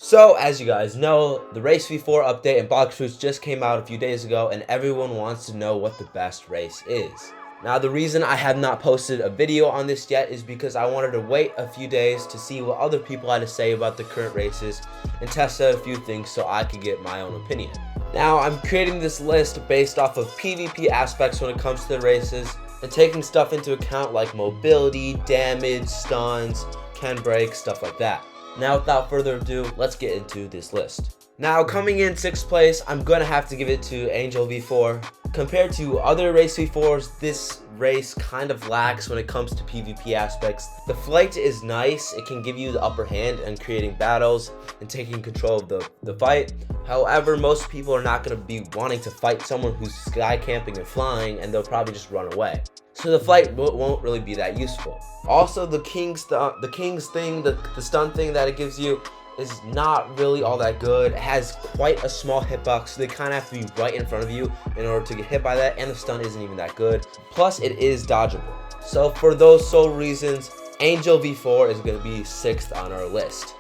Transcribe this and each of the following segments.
So, as you guys know, the Race V4 update and Blox just came out a few days ago, and everyone wants to know what the best race is. Now, the reason I have not posted a video on this yet is because I wanted to wait a few days to see what other people had to say about the current races and test out a few things so I could get my own opinion. Now, I'm creating this list based off of PvP aspects when it comes to the races and taking stuff into account like mobility, damage, stuns, can break, stuff like that. Now, without further ado, let's get into this list. Now, coming in 6th place, I'm gonna have to give it to Angel V4. Compared to other Race V4s, this race kind of lacks when it comes to PvP aspects. The flight is nice, it can give you the upper hand in creating battles and taking control of the fight. However, most people are not going to be wanting to fight someone who's sky camping and flying, and they'll probably just run away. So the flight won't really be that useful. Also, the king's thing, the stun thing that it gives you is not really all that good. It has quite a small hitbox, so they kind of have to be right in front of you in order to get hit by that, and the stun isn't even that good. Plus, it is dodgeable. So for those sole reasons, Angel V4 is going to be 6th on our list.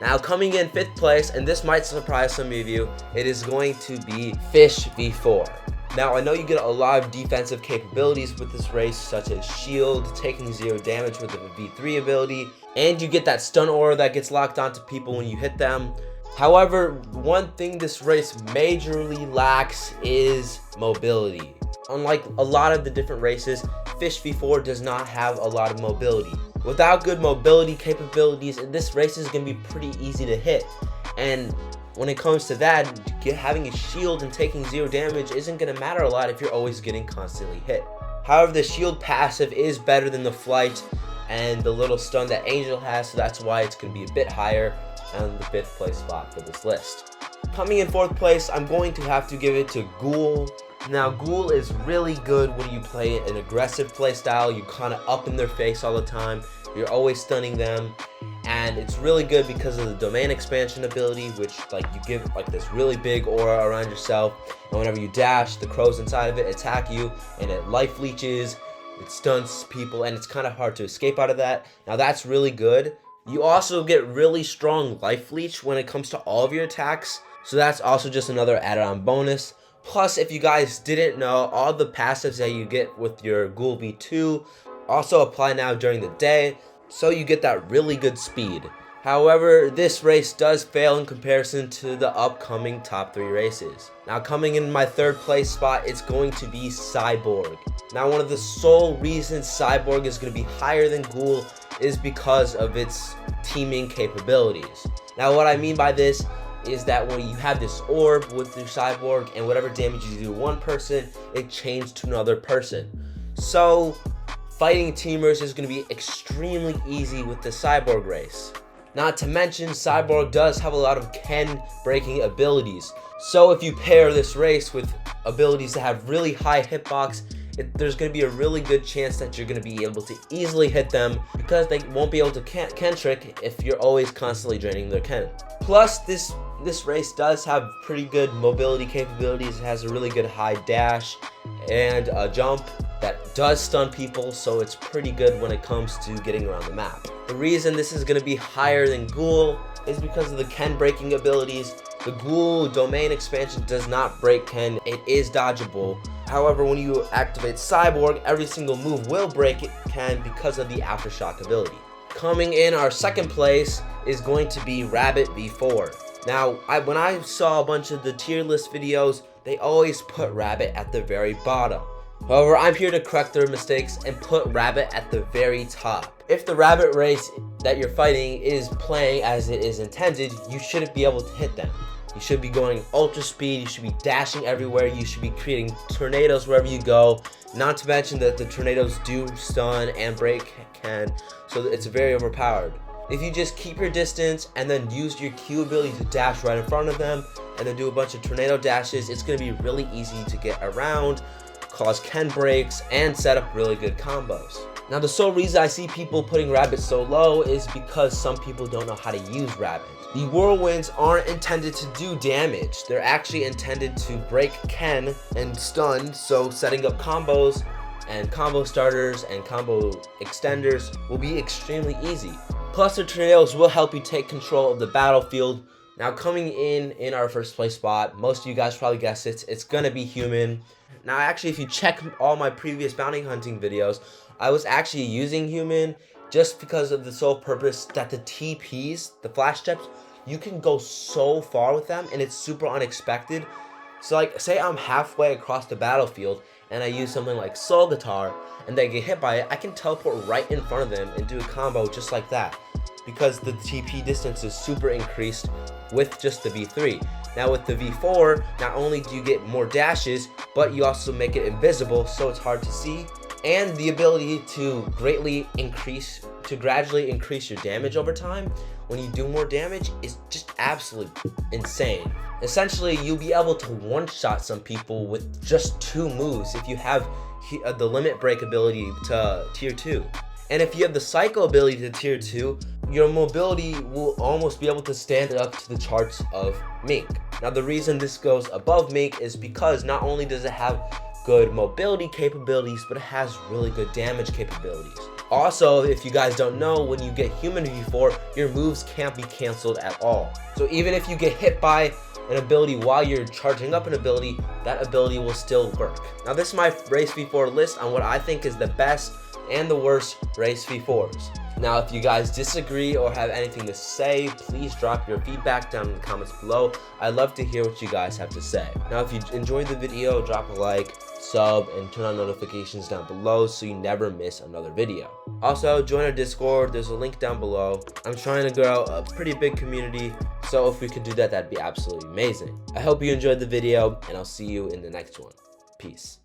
Now, coming in 5th place, and this might surprise some of you, it is going to be Fish V4. Now, I know you get a lot of defensive capabilities with this race, such as shield, taking 0 damage with the V3 ability, and you get that stun aura that gets locked onto people when you hit them. However, one thing this race majorly lacks is mobility. Unlike a lot of the different races, Fish V4 does not have a lot of mobility. Without good mobility capabilities, this race is going to be pretty easy to hit. And when it comes to that, having a shield and taking 0 damage isn't going to matter a lot if you're always getting constantly hit. However, the shield passive is better than the flight and the little stun that Angel has, so that's why it's going to be a bit higher on the 5th place spot for this list. Coming in 4th place, I'm going to have to give it to Ghoul. Now, Ghoul is really good when you play an aggressive playstyle. You kind of up in their face all the time. You're always stunning them. And it's really good because of the domain expansion ability, which you give this really big aura around yourself. And whenever you dash, the crows inside of it attack you, and it life leeches, it stuns people, and it's kind of hard to escape out of that. Now, that's really good. You also get really strong life leech when it comes to all of your attacks. So that's also just another added-on bonus. Plus, if you guys didn't know, all the passives that you get with your Ghoul V2 also apply now during the day, so you get that really good speed. However, this race does fail in comparison to the upcoming top 3 races. Now, coming in my 3rd place spot, it's going to be Cyborg. Now, one of the sole reasons Cyborg is going to be higher than Ghoul is because of its teaming capabilities. Now, what I mean by this is that when you have this orb with your Cyborg, and whatever damage you do to one person, it changes to another person. So fighting teamers is going to be extremely easy with the Cyborg race. Not to mention, Cyborg does have a lot of Ken breaking abilities. So if you pair this race with abilities that have really high hitbox, there's going to be a really good chance that you're going to be able to easily hit them, because they won't be able to Ken trick if you're always constantly draining their Ken. Plus, this race does have pretty good mobility capabilities. It has a really good high dash and a jump that does stun people, so it's pretty good when it comes to getting around the map. The reason this is going to be higher than Ghoul is because of the Ken breaking abilities. The Ghoul domain expansion does not break Ken, it is dodgeable. However, when you activate Cyborg, every single move will break Ken because of the Aftershock ability. Coming in our 2nd place is going to be Rabbit V4. Now, when I saw a bunch of the tier list videos, they always put Rabbit at the very bottom. However, I'm here to correct their mistakes and put Rabbit at the very top. If the Rabbit race that you're fighting is playing as it is intended, you shouldn't be able to hit them. You should be going ultra speed, you should be dashing everywhere, you should be creating tornadoes wherever you go. Not to mention that the tornadoes do stun and break Ken, so it's very overpowered. If you just keep your distance and then use your Q ability to dash right in front of them and then do a bunch of tornado dashes, it's going to be really easy to get around, cause Ken breaks, and set up really good combos. Now, the sole reason I see people putting Rabbit so low is because some people don't know how to use Rabbit. The whirlwinds aren't intended to do damage. They're actually intended to break Ken and stun, so setting up combos and combo starters and combo extenders will be extremely easy. Plus, the tornadoes will help you take control of the battlefield. Now coming in our first place spot, most of you guys probably guessed it, it's gonna be human. Now actually, if you check all my previous bounty hunting videos, I was actually using human just because of the sole purpose that the TPs, the flash steps, you can go so far with them and it's super unexpected. So like, say I'm halfway across the battlefield and I use something like soul guitar and they get hit by it, I can teleport right in front of them and do a combo just like that, because the TP distance is super increased with just the V3. Now with the V4, not only do you get more dashes, but you also make it invisible so it's hard to see, and the ability to gradually increase your damage over time when you do more damage is just absolutely insane. Essentially, you'll be able to one-shot some people with just 2 moves if you have the limit break ability to tier 2. And if you have the psycho ability to tier 2, your mobility will almost be able to stand up to the charts of Mink. Now the reason this goes above Mink is because not only does it have good mobility capabilities, but it has really good damage capabilities. Also, if you guys don't know, when you get human V4, your moves can't be cancelled at all. So even if you get hit by an ability while you're charging up an ability, that ability will still work. Now this is my race V4 list on what I think is the best and the worst race V4s. Now if you guys disagree or have anything to say, please drop your feedback down in the comments below. I'd love to hear what you guys have to say. Now if you enjoyed the video, drop a like, sub, and turn on notifications down below so you never miss another video. Also, join our Discord, there's a link down below. I'm trying to grow a pretty big community, so if we could do that, that'd be absolutely amazing. I hope you enjoyed the video, and I'll see you in the next one. Peace.